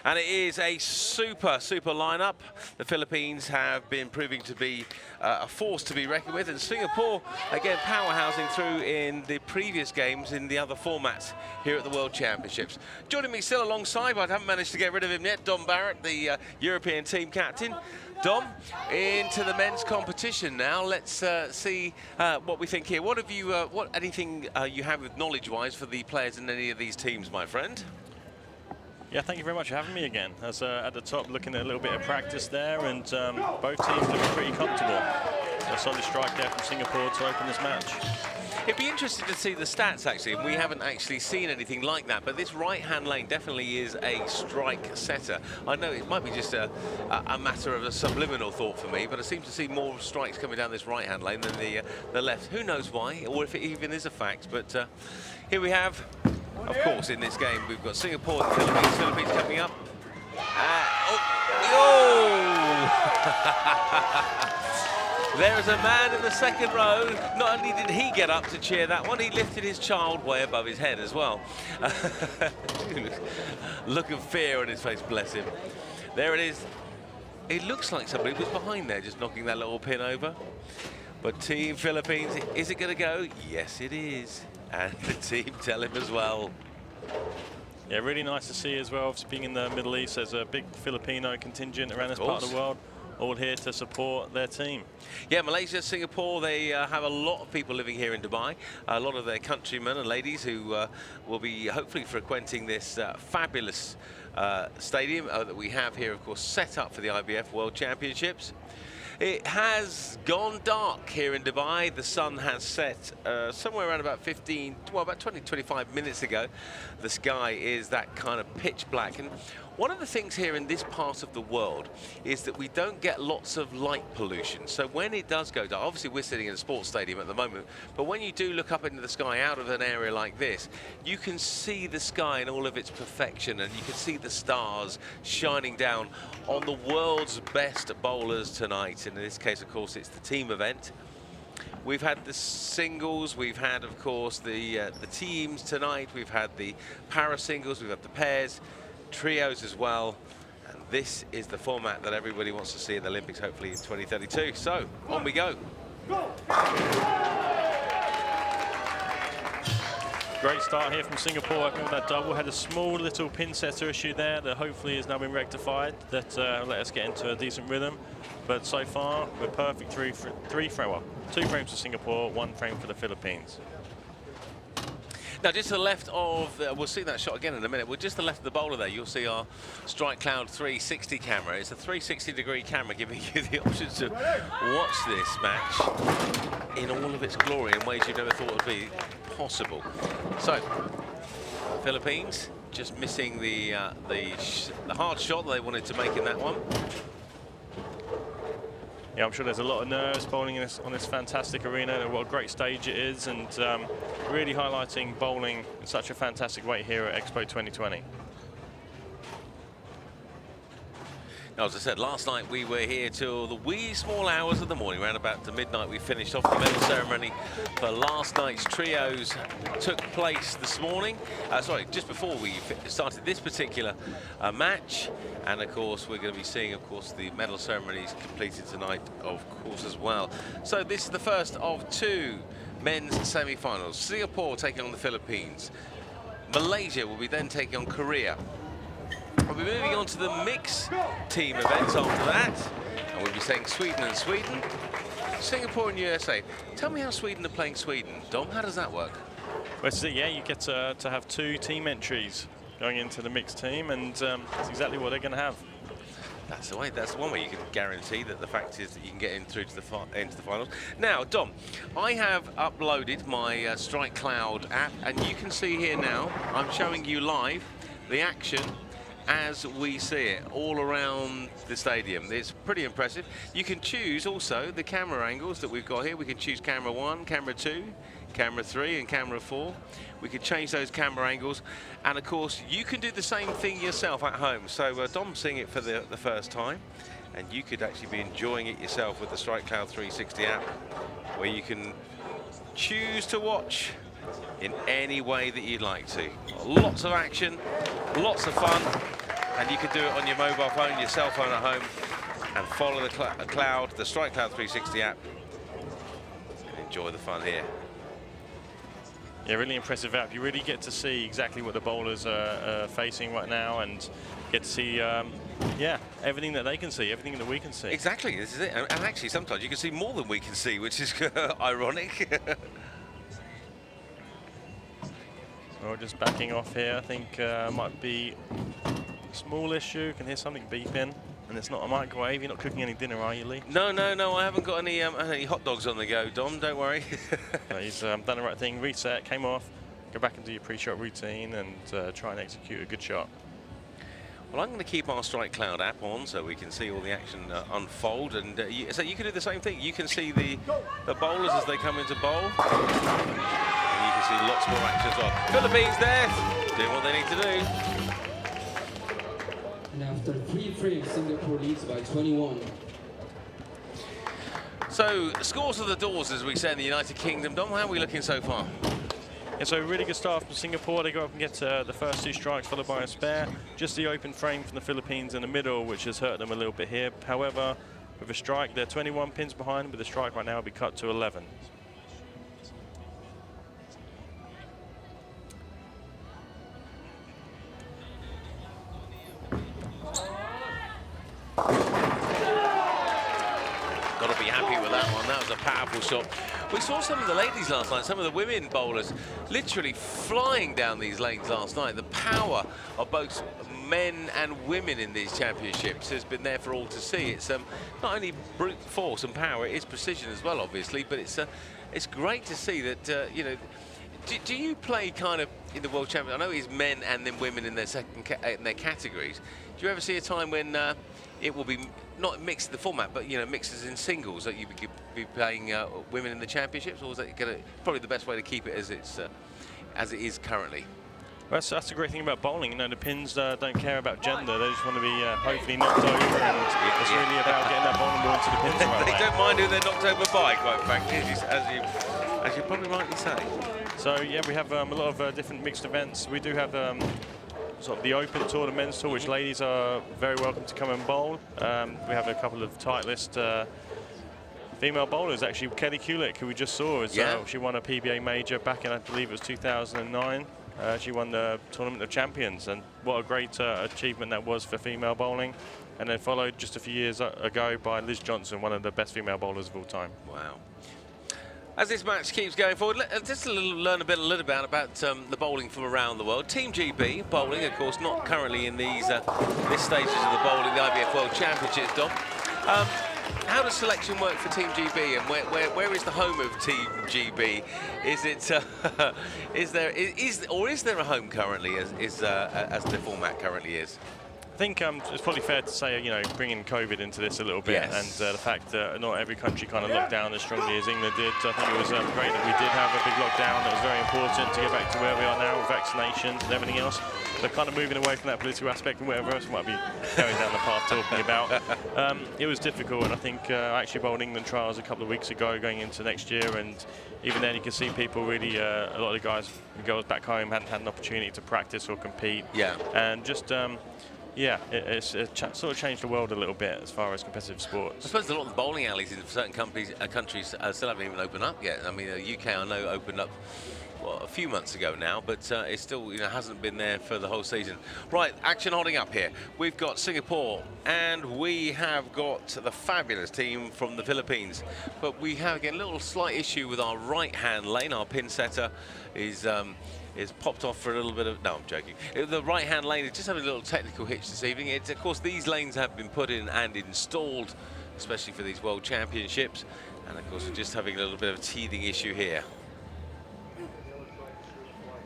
And it is a super lineup. The Philippines have been proving to be a force to be reckoned with, and Singapore, again, powerhousing through in the previous games in the other formats here at the World Championships. Joining me still alongside, but I haven't managed to get rid of him yet, Dom Barrett, the European team captain. Dom, into the men's competition now. Let's see what we think here. What have you, anything you have with knowledge-wise for the players in any of these teams, my friend? Yeah, thank you very much for having me again. As at the top, looking at a little bit of practice there, and both teams looking pretty comfortable. A solid strike there from Singapore to open this match. It'd be interesting to see the stats, actually. We haven't actually seen anything like that, but this right-hand lane definitely is a strike setter. I know it might be just a matter of a subliminal thought for me, but I seem to see more strikes coming down this right-hand lane than the left. Who knows why, or if it even is a fact, but here we have, of course, in this game, we've got Singapore and the Philippines coming up. There is a man in the second row. Not only did he get up to cheer that one, he lifted his child way above his head as well. Look of fear on his face, bless him. There it is. It looks like somebody was behind there, just knocking that little pin over. But Team Philippines, is it going to go? Yes, it is. And the team tell him as well. Yeah, really nice to see as well. Being in the Middle East, there's a big Filipino contingent around this part of the world, all here to support their team. Yeah, Malaysia, Singapore, they have a lot of people living here in Dubai. A lot of their countrymen and ladies who will be hopefully frequenting this fabulous stadium that we have here, of course, set up for the IBF World Championships. It has gone dark here in Dubai. The sun has set somewhere around about 20, 25 minutes ago. The sky is that kind of pitch black. And one of the things here in this part of the world is that we don't get lots of light pollution. So when it does go dark, obviously we're sitting in a sports stadium at the moment, but when you do look up into the sky out of an area like this, you can see the sky in all of its perfection, and you can see the stars shining down on the world's best bowlers tonight. And in this case, of course, it's the team event. We've had the singles, we've had, of course, the teams tonight, we've had the para singles, we've had the pairs, trios as well, and this is the format that everybody wants to see in the Olympics, hopefully in 2032. So on we go. Great start here from Singapore, working with that double. Had a small little pin setter issue there that hopefully has now been rectified, that let us get into a decent rhythm. But so far we're perfect. Two frames for Singapore, 1 frame for the Philippines. Now, just to the left of, we'll see that shot again in a minute. We're just to the left of the bowler there. You'll see our Strike Cloud 360 camera. It's a 360-degree camera giving you the option to watch this match in all of its glory in ways you never thought would be possible. So, Philippines just missing the hard shot that they wanted to make in that one. Yeah, I'm sure there's a lot of nerves bowling on this fantastic arena. What a great stage it is, and really highlighting bowling in such a fantastic way here at Expo 2020. Now, as I said, last night we were here till the wee small hours of the morning. Around about to midnight, we finished off the medal ceremony for last night's trios. Took place this morning. Sorry, just before we started this particular match. And of course, we're going to be seeing, of course, the medal ceremonies completed tonight, of course, as well. So this is the first of 2 men's semi-finals. Singapore taking on the Philippines. Malaysia will be then taking on Korea. We'll be moving on to the mixed team events after that, and we'll be saying Sweden and Sweden, Singapore and USA. Tell me how Sweden are playing Sweden. Dom, how does that work? Well, so, yeah, you get to have 2 team entries going into the mixed team, and that's exactly what they're going to have. That's the way. That's the one way you can guarantee that the fact is that you can get in through to into the finals. Now, Dom, I have uploaded my Strike Cloud app, and you can see here now, I'm showing you live the action as we see it all around the stadium. It's pretty impressive. You can choose also the camera angles that we've got here. We can choose camera 1, camera 2, camera 3 and camera 4. We can change those camera angles, and of course you can do the same thing yourself at home. So Dom's seeing it for the first time, and you could actually be enjoying it yourself with the Strike Cloud 360 app, where you can choose to watch in any way that you'd like to. Lots of action, lots of fun, And you can do it on your mobile phone, your cell phone at home, and follow the Cloud, the Strike Cloud 360 app, and enjoy the fun here. Yeah, really impressive app. You really get to see exactly what the bowlers are facing right now, and get to see, yeah, everything that they can see, everything that we can see. Exactly, this is it. And actually, sometimes you can see more than we can see, which is ironic. Well, just backing off here. I think might be a small issue. Can hear something beeping, and it's not a microwave. You're not cooking any dinner, are you, Lee? No, I haven't got any hot dogs on the go, Dom. Don't worry. He's done the right thing. Reset, came off. Go back and do your pre-shot routine and try and execute a good shot. Well, I'm going to keep our Strike Cloud app on so we can see all the action unfold, and so you can do the same thing. You can see the bowlers as they come into bowl. And you can see lots more action as well. Philippines there, doing what they need to do. And after 3 frames, Singapore leads by 21. So, scores of the doors, as we say in the United Kingdom. Dom, how are we looking so far? Yeah, so really good start from Singapore. They go up and get the first 2 strikes, followed by a spare. Just the open frame from the Philippines in the middle, which has hurt them a little bit here. However, with a strike, they're 21 pins behind. With a strike right now, it'll be cut to 11. Got to be happy with that one. That was a powerful shot. We saw some of the ladies last night, some of the women bowlers literally flying down these lanes last night. The power of both men and women in these championships has been there for all to see. It's not only brute force and power, it is precision as well, obviously, but it's great to see that, you know. Do you play kind of in the World Championship? I know it's men and then women in their in their categories. Do you ever see a time when it will be not mixed in the format, but you know, mixes in singles that you could be playing women in the championships, or is that probably the best way to keep it as it is currently? Well, that's the great thing about bowling. You know, the pins don't care about gender. They just want to be hopefully knocked over, and it's really about getting that bowling ball into the pins. They don't mind who they're knocked over by, quite frankly, as you probably rightly say. So yeah, we have a lot of different mixed events. We do have sort of the Open Tour, the men's tour, which ladies are very welcome to come and bowl. We have a couple of Titleist female bowlers, actually. Kelly Kulik, who we just saw, she won a PBA major back in, I believe it was 2009. She won the Tournament of Champions, and what a great achievement that was for female bowling. And then followed just a few years ago by Liz Johnson, one of the best female bowlers of all time. Wow. As this match keeps going forward, let's just learn a little bit about the bowling from around the world. Team GB bowling, of course, not currently in these stages of the bowling, the IBF World Championships, Dom. How does selection work for Team GB, and where is the home of Team GB? Is it is there a home currently as the format currently is? I think it's probably fair to say, you know, bringing COVID into this a little bit, yes. And the fact that not every country kind of locked down as strongly as England did. I think it was great that we did have a big lockdown. That was very important to get back to where we are now with vaccinations and everything else. So kind of moving away from that political aspect and whatever else we might be going down the path talking about. It was difficult, and I think I actually bowled England trials a couple of weeks ago going into next year, and even then you can see people really, a lot of the guys and girls back home hadn't had an opportunity to practice or compete. Yeah. And just yeah, it's sort of changed the world a little bit as far as competitive sports. I suppose a lot of the bowling alleys in certain countries still haven't even opened up yet. I mean, the UK I know opened up a few months ago now, but it still hasn't been there for the whole season. Right, action holding up here. We've got Singapore and we have got the fabulous team from the Philippines. But we have again a little slight issue with our right-hand lane. Our pin setter is popped off for a little bit of... No, I'm joking. The right-hand lane is just having a little technical hitch this evening. Of course, these lanes have been put in and installed, especially for these World Championships. And, of course, we're just having a little bit of a teething issue here.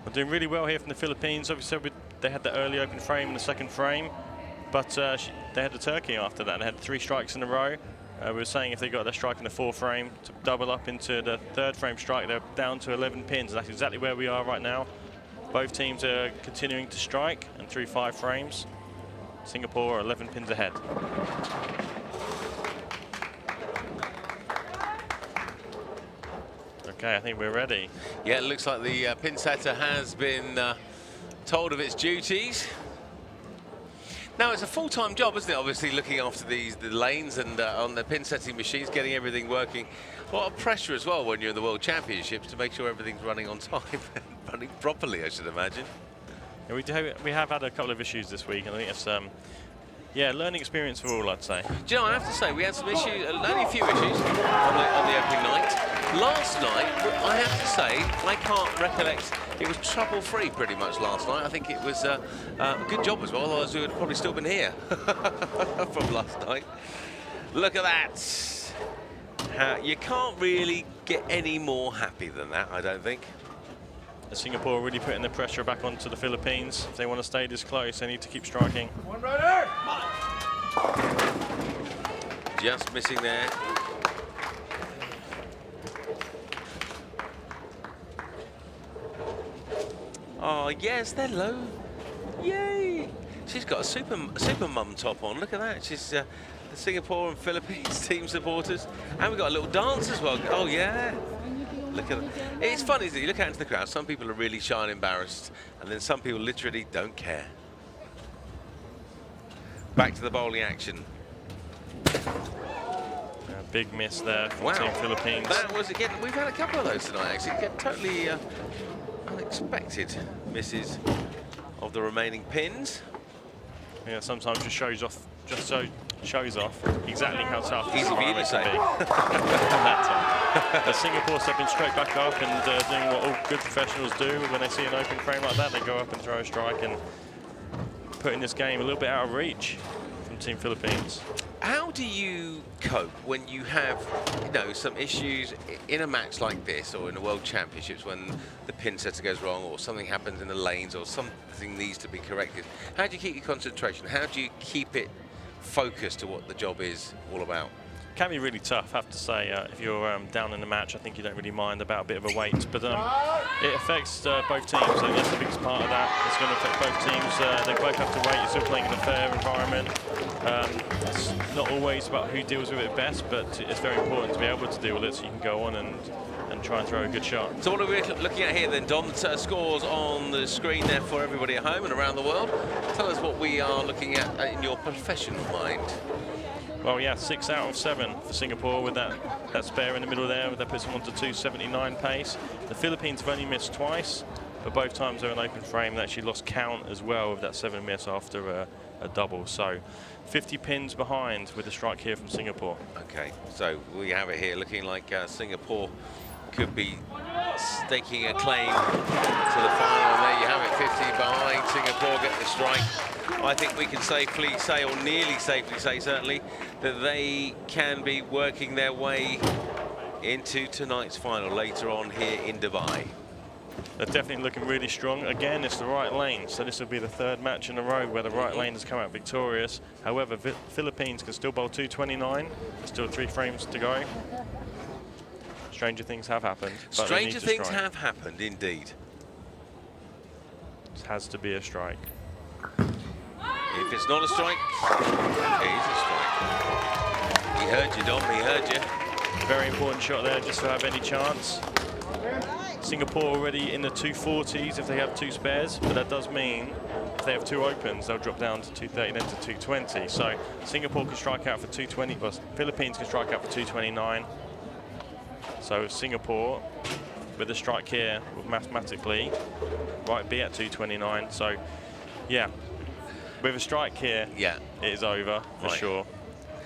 We're doing really well here from the Philippines. Obviously, they had the early open frame and the second frame, but they had the turkey after that. They had 3 strikes in a row. We were saying if they got their strike in the 4th frame to double up into the 3rd frame strike, they're down to 11 pins. And that's exactly where we are right now. Both teams are continuing to strike and through 5 frames. Singapore are 11 pins ahead. Okay, I think we're ready. Yeah, it looks like the pin setter has been told of its duties. Now, it's a full-time job, isn't it? Obviously, looking after the lanes and on the pin setting machines, getting everything working. A lot of pressure as well when you're in the World Championships to make sure everything's running on time, running properly, I should imagine. Yeah, we have had a couple of issues this week, and I think it's yeah, learning experience for all, I'd say. Do you know, I have to say, we had some issues, only a few issues on the opening night. Last night, I have to say, I can't recollect, it was trouble-free pretty much last night. I think it was a good job as well, otherwise we would have probably still been here from last night. Look at that. You can't really get any more happy than that, I don't think. Singapore really putting the pressure back onto the Philippines. If they want to stay this close, they need to keep striking. One rider! Just missing there. Oh, yes, they're low. Yay! She's got a super mum top on. Look at that. She's the Singapore and Philippines team supporters. And we've got a little dance as well. Oh, yeah. Look at it. It's funny, isn't it? You look out into the crowd, some people are really shy and embarrassed, and then some people literally don't care. Back to the bowling action. A big miss there from Team Philippines. That was, again, we've had a couple of those tonight, actually. Totally unexpected misses of the remaining pins. Yeah, sometimes just shows off exactly how tough Easy for you to say. Singapore stepping straight back up and doing what all good professionals do when they see an open frame like that. They go up and throw a strike and putting this game a little bit out of reach from Team Philippines. How do you cope when you have, you know, some issues in a match like this or in the World Championships when the pin setter goes wrong or something happens in the lanes or something needs to be corrected? How do you keep your concentration? How do you keep it focused to what the job is all about? Can be really tough, I have to say. If you're down in the match, I think you don't really mind about a bit of a weight, but it affects both teams. I think that's the biggest part of that. It's going to affect both teams. They both have to wait. You're still playing in a fair environment. It's not always about who deals with it best, but it's very important to be able to deal with it so you can go on and try and throw a good shot. So what are we looking at here then, Dom? Scores on the screen there for everybody at home and around the world. Tell us what we are looking at in your professional mind. Well, yeah, 6 out of 7 for Singapore with that spare in the middle there. That puts them onto 279 pace. The Philippines have only missed twice, but both times they're an open frame. They actually lost count as well with that 7 miss after a double. So 50 pins behind with a strike here from Singapore. Okay, so we have it here looking like Singapore could be staking a claim to the final. And there you have it, 50 behind. Singapore get the strike. I think we can safely say, or nearly safely say certainly, that they can be working their way into tonight's final later on here in Dubai. They're definitely looking really strong. Again, it's the right lane, so this will be the 3rd match in a row where the right lane has come out victorious. However, Philippines can still bowl 229. There's still 3 frames to go. Stranger things have happened. Stranger things have happened, indeed. It has to be a strike. If it's not a strike, it is a strike. He heard you, Dom, he heard you. Very important shot there just to have any chance. Singapore already in the 240s if they have 2 spares, but that does mean if they have 2 opens, they'll drop down to 230, then to 220. So Singapore can strike out for 220, well, Philippines can strike out for 229. So Singapore, with a strike here, will mathematically be at 229. So, yeah, with a strike here, yeah, it is over for sure.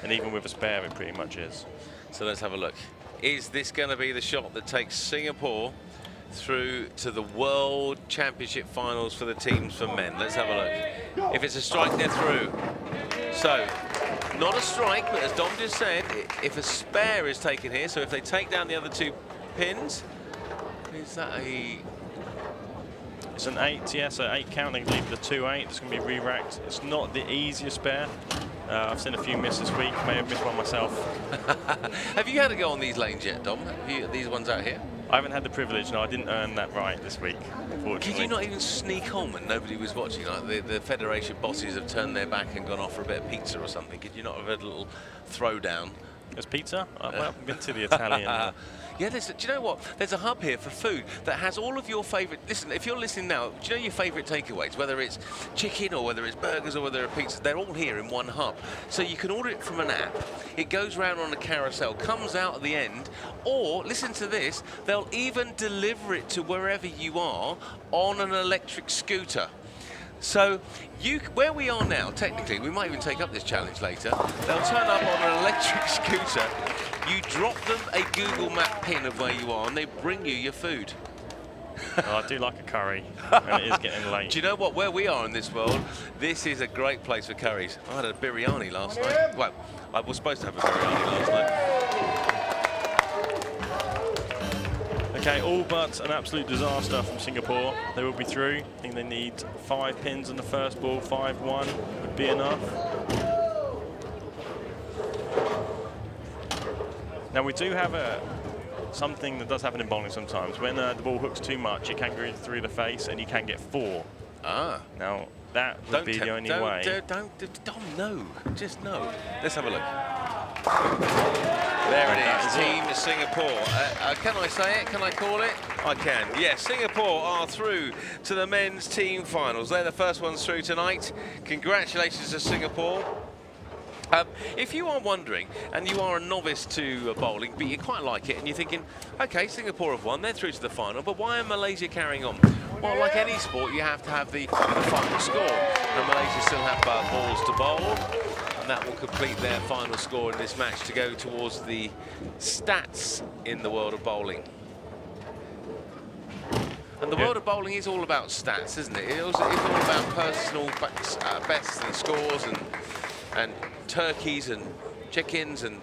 And even with a spare, it pretty much is. So let's have a look. Is this going to be the shot that takes Singapore through to the World Championship finals for the teams for men? Let's have a look. If it's a strike, they're through. So, not a strike, but as Dom just said, if a spare is taken here, so if they take down the other 2 pins, is that a... It's an 8, yes, an 8 count. They leave the 2-8. It's going to be re-racked. It's not the easiest spare. I've seen a few miss this week. May have missed one myself. Have you had to go on these lanes yet, Dom? These ones out here? I haven't had the privilege. No, I didn't earn that right this week, unfortunately. Could you not even sneak on when nobody was watching? Like the Federation bosses have turned their back and gone off for a bit of pizza or something. Could you not have had a little throwdown? There's pizza? I haven't been to the Italian. Yeah, do you know what? There's a hub here for food that has all of your favourite. Listen, if you're listening now, do you know your favourite takeaways? Whether it's chicken or whether it's burgers or whether it's pizzas, they're all here in one hub. So you can order it from an app. It goes round on a carousel, comes out at the end, or listen to this, they'll even deliver it to wherever you are on an electric scooter. So where we are now, technically, we might even take up this challenge later. They'll turn up on an electric scooter. You drop them a Google Map pin of where you are, and they bring you your food. I do like a curry, and it is getting late. Do you know what? Where we are in this world, this is a great place for curries. I had a biryani last night. Well, I was supposed to have a biryani last night. Okay, all but an absolute disaster from Singapore. They will be through. I think they need 5 pins on the first ball. 5-1 would be enough. Now we do have something that does happen in bowling sometimes. When the ball hooks too much, it can go through the face and you can get 4. Ah. Now that would be the only way. Don't know. Just no. Let's have a look. There it is, Team Singapore. Can I say it? Can I call it? I can. Yes, Singapore are through to the men's team finals. They're the first ones through tonight. Congratulations to Singapore. If you are wondering, and you are a novice to bowling, but you quite like it, and you're thinking, okay, Singapore have won, they're through to the final, but why are Malaysia carrying on? Well, like any sport, you have to have the final score. And Malaysia still have balls to bowl. And that will complete their final score in this match to go towards the stats in the world of bowling. And the world of bowling is all about stats, isn't it? It's all about personal bests and scores and turkeys and chickens and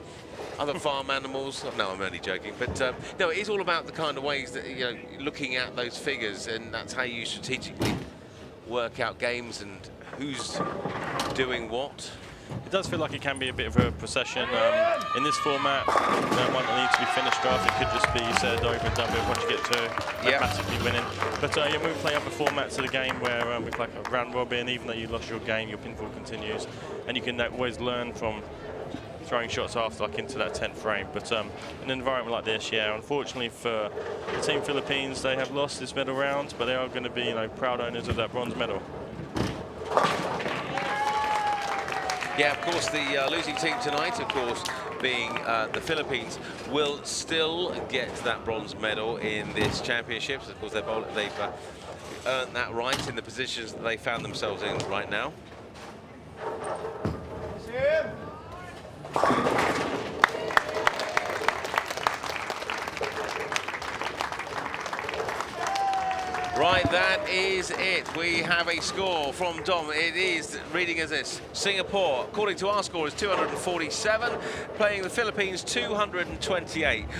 other farm animals. No, I'm only joking. But no, it is all about the kind of ways that, you know, looking at those figures, and that's how you strategically work out games and who's doing what. It does feel like it can be a bit of a procession. In this format, one that needs to be finished off. It could just be said over and done with once you get to mathematically winning. But yeah, we play other formats of the game where we play like a round robin. Even though you lost your game, your pinfall continues, and you can always learn from throwing shots after, like into that 10th frame. But in an environment like this, yeah, unfortunately for the Team Philippines, they have lost this medal round, but they are going to be, proud owners of that bronze medal. Yeah, of course, the losing team tonight, of course, being the Philippines, will still get that bronze medal in this championships. Of course, they've earned that right in the positions that they found themselves in right now. Right, that is it. We have a score from Dom. It is reading as this. Singapore, according to our score, is 247, playing the Philippines 228.